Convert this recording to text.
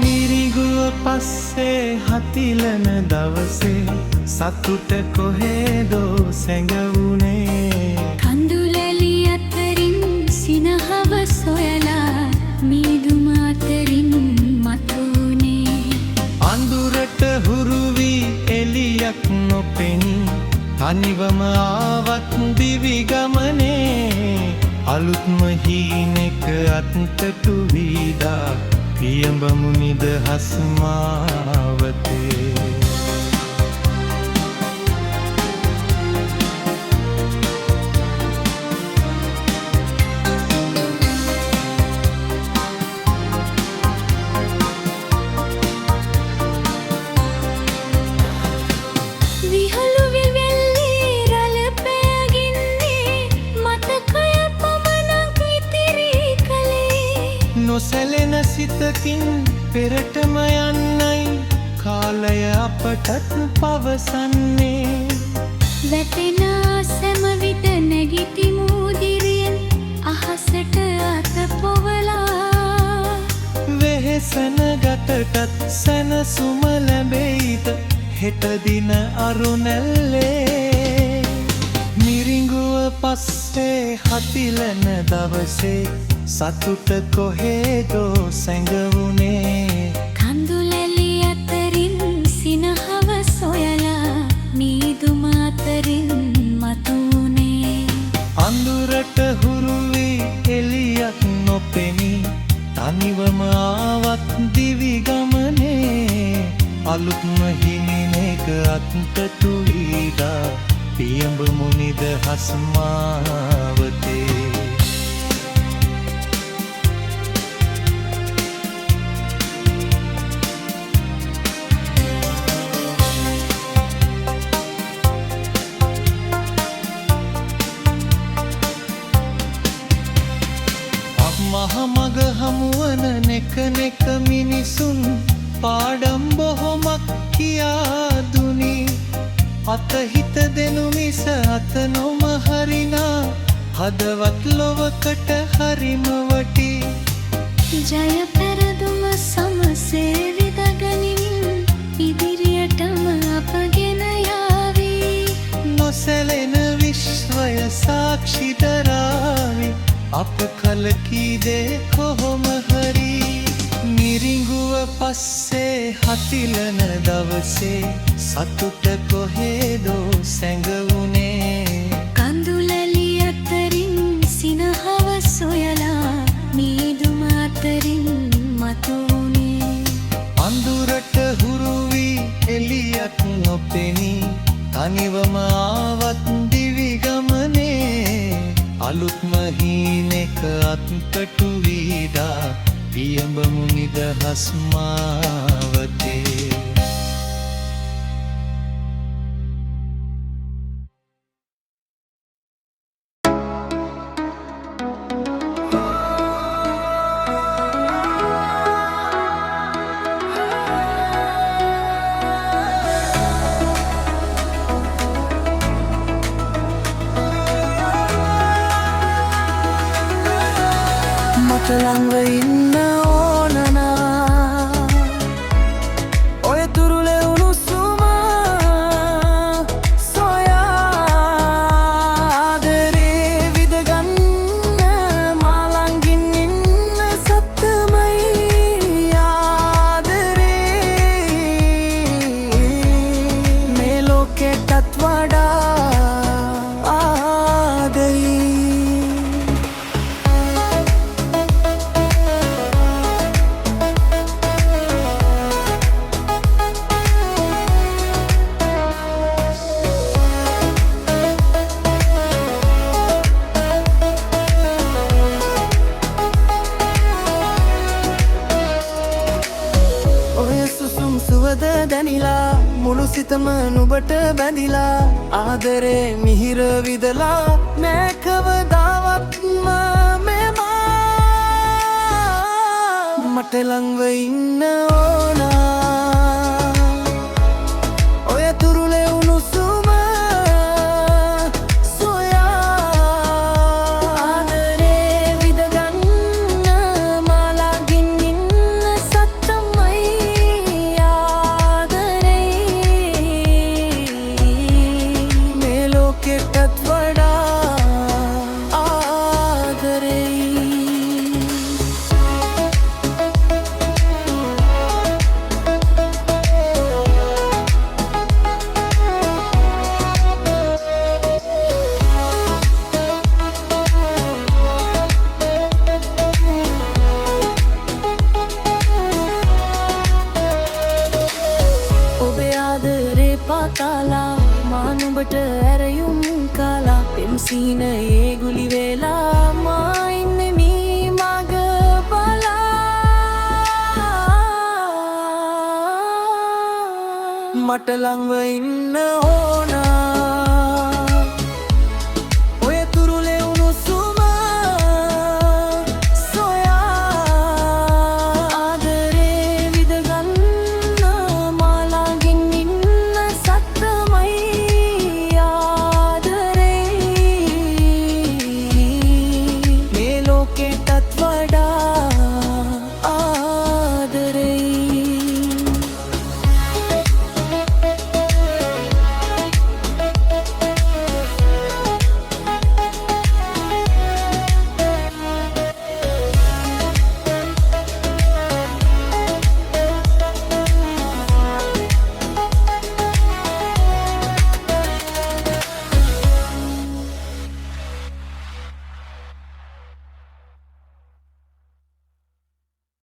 මිරිගුව පස්සේ හතිලන දවසේ සතුට කොහෙදෝ සැඟවුනේ. කඳුලැලි අතරින් සිනහව සොයලා මීදුම අතරින් මතුනේ. අඳුරට හුරු වී එළියක් නොපෙනී තනිවම ආවත් දිවි ගමනේ. අලුත්ම හීනෙක අත්ටු වීදා පියඹමු නිදහස් මාවතේ. නොසැලෙන සිතකින් පෙරටම යන්නයි කාලය අපටත් පවසන්නේ. වැටෙන සෑම විට නැගිටිමු දිරියෙන් අහසට අත පොවලා. වෙහෙසන ගතටත් සැනසුම ලැබෙයිද හෙට දින අරුණැල්ලේ. මිරිඟුව පස්සේ හතිලන දවසේ සතුට කොහෙදෝ සැඟවුනේ. කඳුලැලි අතරින් සිනහව සොයලා මීදුම අතරින් මතුනේ. අඳුරට හුරු වී එළියක් නොපෙනී තනිවම ආවත් දිවි ගමනේ. අලුත්ම හිමිනෙක අත්ටු වීදා පියඹමු නිදහස් මාවතේ. මහමග හමුවන නෙක මිනිසුන් පාඩම් බොහොමක් කියා දුනි. අතහිත දෙනු මිස අත නොම හරිනා හදවත් ලොවකට හරිම වටි. ජය පෙරදුම සමසේ විදගනිමින් ඉදිරියටම අපගෙන යාවී. නොසැලෙන විශ්වය සාක්ෂි දරාවි අප කලකී දේ කොහොම හරි. මිරිඟුව පස්සේ හතිලන දවසේ සතුට කොහෙදෝ සැඟවුනේ. කඳුලැලි අතරින් සිනහව සොයලා මීදුම අතරින් මතුනේ. අඳුරට හුරු වී එළියක් නොපෙනී තනිවම ආවත් දිවි ගමනේ. අලුත්ම හීනෙක අත්ටු වීදා පියඹමු නිදහස් මාවතේ. මට ළඟ ඉන්න ඕනනා ඔය තුරුලේ උණුසුම සොයාදරේ විදගන්න මා ළඟින් ඉන්න සත්තමයි ආදරේ. මේ ලෝකෙටත් වඩා ආදරේ. දැනිලා මුළු සිතම නුඹට බැඳිලා ආදරේ මිහිර විදලා නෑ කවදාවත්ම මෙමා මට ළඟව ඉන්න ඕනා ඔය තුරුලේ උණුසුම සොයා ආදරේ විදගන්න මා ළඟින් ඉන්න සත්තමයි කාලා මා නුඹට ඇරයුම් කාලා පෙම්සීනයේ ගුලි වෙලා මා ඉන්නේ මී මග බලා මට ළඟව ඉන්න ඕනා